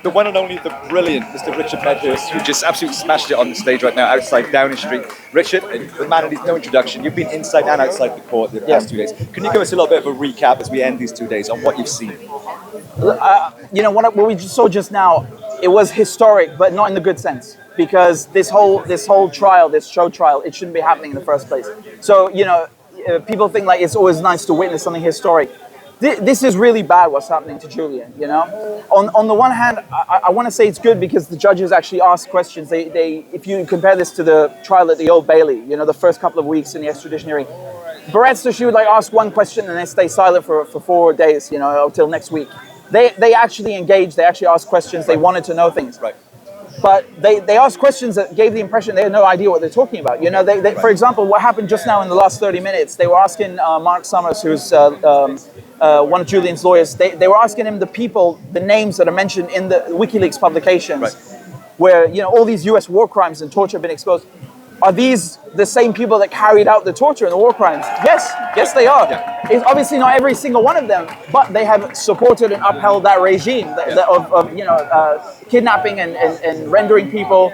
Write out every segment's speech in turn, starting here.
The one and only, the brilliant Mr. Richard Medhurst, who just absolutely smashed it on the stage right now outside Downing Street. Richard, the man who needs no introduction, you've been inside and outside the court the past 2 days. Can you give us a little bit of a recap as we end these 2 days on what you've seen? What we just saw just now, it was historic, but not in the good sense. Because this whole trial, this show trial, it shouldn't be happening in the first place. So, people think like it's always nice to witness something historic. This is really bad what's happening to Julian, On the one hand, I want to say it's good because the judges actually ask questions. If you compare this to the trial at the Old Bailey, the first couple of weeks in the extradition hearing, Barretts, she would ask one question and they stay silent for 4 days, until next week. They actually engaged, they actually asked questions, they wanted to know things. Right. But they asked questions that gave the impression they had no idea what they're talking about. For example, what happened just now in the last 30 minutes, they were asking Mark Summers, who's one of Julian's lawyers, they were asking him the names that are mentioned in the WikiLeaks publications, where all these US war crimes and torture have been exposed. Are these the same people that carried out the torture and the war crimes? Yes, they are. Yeah. It's obviously not every single one of them, but they have supported and upheld that regime of kidnapping and rendering people,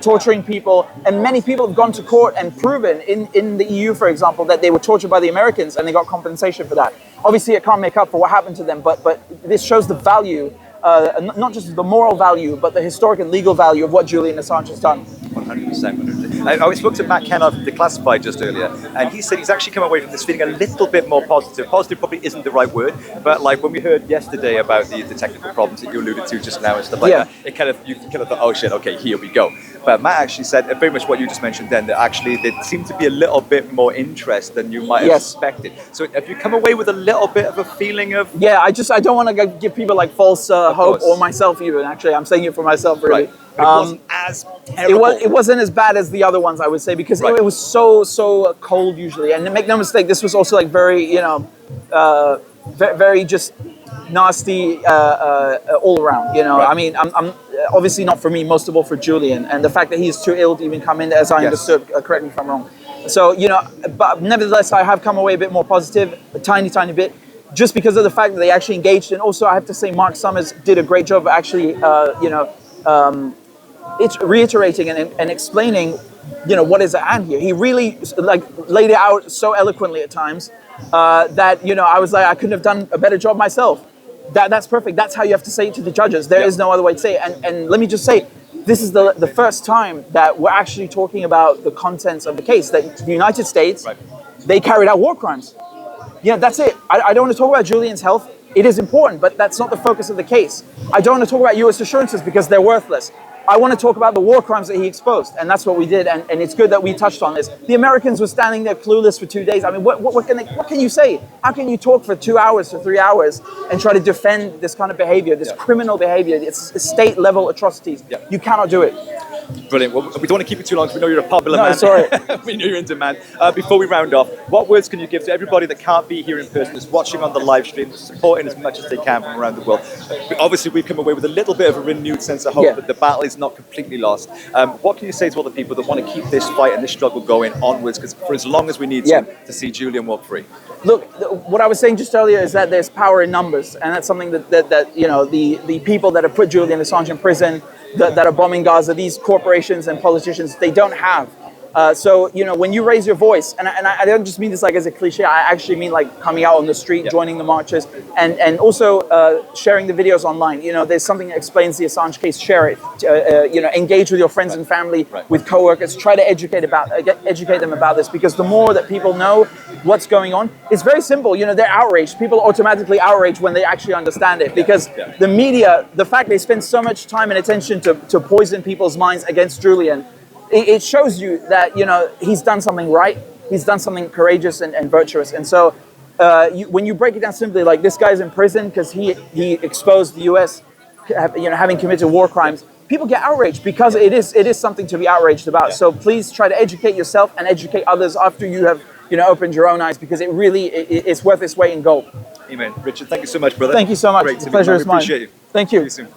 torturing people, and many people have gone to court and proven in the EU, for example, that they were tortured by the Americans and they got compensation for that. Obviously, it can't make up for what happened to them, but this shows the value. Not just the moral value, but the historic and legal value of what Julian Assange has done. 100%. I spoke to Matt Kenner of Declassified just earlier, and he said he's actually come away from this feeling a little bit more positive. Positive probably isn't the right word, but when we heard yesterday about the technical problems that you alluded to just now and stuff like that, you kind of thought, oh shit, okay, here we go. But Matt actually said very much what you just mentioned then, that actually there seemed to be a little bit more interest than you might have expected. So have you come away with a little bit of a feeling of... Yeah, I don't want to give people false hope, or myself even. Actually, I'm saying it for myself, really. Right. But it wasn't as terrible. It wasn't as bad as the other ones, I would say, because it was so cold usually. And make no mistake, this was also very, very just nasty all around. I mean, I'm obviously not for me, most of all for Julian, and the fact that he's too ill to even come in, as I understood. Correct me if I'm wrong. So but nevertheless, I have come away a bit more positive, a tiny bit, just because of the fact that they actually engaged. And also, I have to say, Mark Summers did a great job of actually, it's reiterating and explaining, what is at hand here. He really laid it out so eloquently at times that I was like, I couldn't have done a better job myself. That's perfect. That's how you have to say it to the judges. There is no other way to say it. And let me just say, this is the first time that we're actually talking about the contents of the case. That the United States, they carried out war crimes. That's it. I don't want to talk about Julian's health. It is important, but that's not the focus of the case. I don't want to talk about US assurances because they're worthless. I want to talk about the war crimes that he exposed, and that's what we did, and it's good that we touched on this. The Americans were standing there clueless for 2 days. I mean, what can you say? How can you talk for 2 hours, for 3 hours, and try to defend this kind of behavior, this criminal behavior? It's state-level atrocities. You cannot do it. Brilliant. Well, we don't want to keep you too long because we know you're a popular man. Sorry. We know you're in demand. Before we round off, what words can you give to everybody that can't be here in person, that's watching on the live stream, supporting as much as they can from around the world? Obviously, we've come away with a little bit of a renewed sense of hope that the battle is not completely lost. What can you say to all the people that want to keep this fight and this struggle going onwards, because for as long as we need to see Julian walk free? Look, what I was saying just earlier is that there's power in numbers, and that's something that the people that have put Julian Assange in prison, that are bombing Gaza, these corporations and politicians, they don't have. So, when you raise your voice, and I don't just mean this as a cliche, I actually mean coming out on the street, joining the marches, and also sharing the videos online. There's something that explains the Assange case, share it, engage with your friends and family, with coworkers, try to educate them about this, because the more that people know what's going on, it's very simple. They're outraged. People are automatically outraged when they actually understand it, because the media, the fact they spend so much time and attention to poison people's minds against Julian, it shows you that, he's done something right. He's done something courageous and virtuous. And so when you break it down simply, this guy's in prison because he exposed the US, having committed war crimes, people get outraged because it is something to be outraged about. So please try to educate yourself and educate others after you have, opened your own eyes, because it really it's worth its weight in gold. Amen. Richard, thank you so much, brother. Thank you so much. Great The pleasure is mine. Appreciate you. Thank you. See you soon.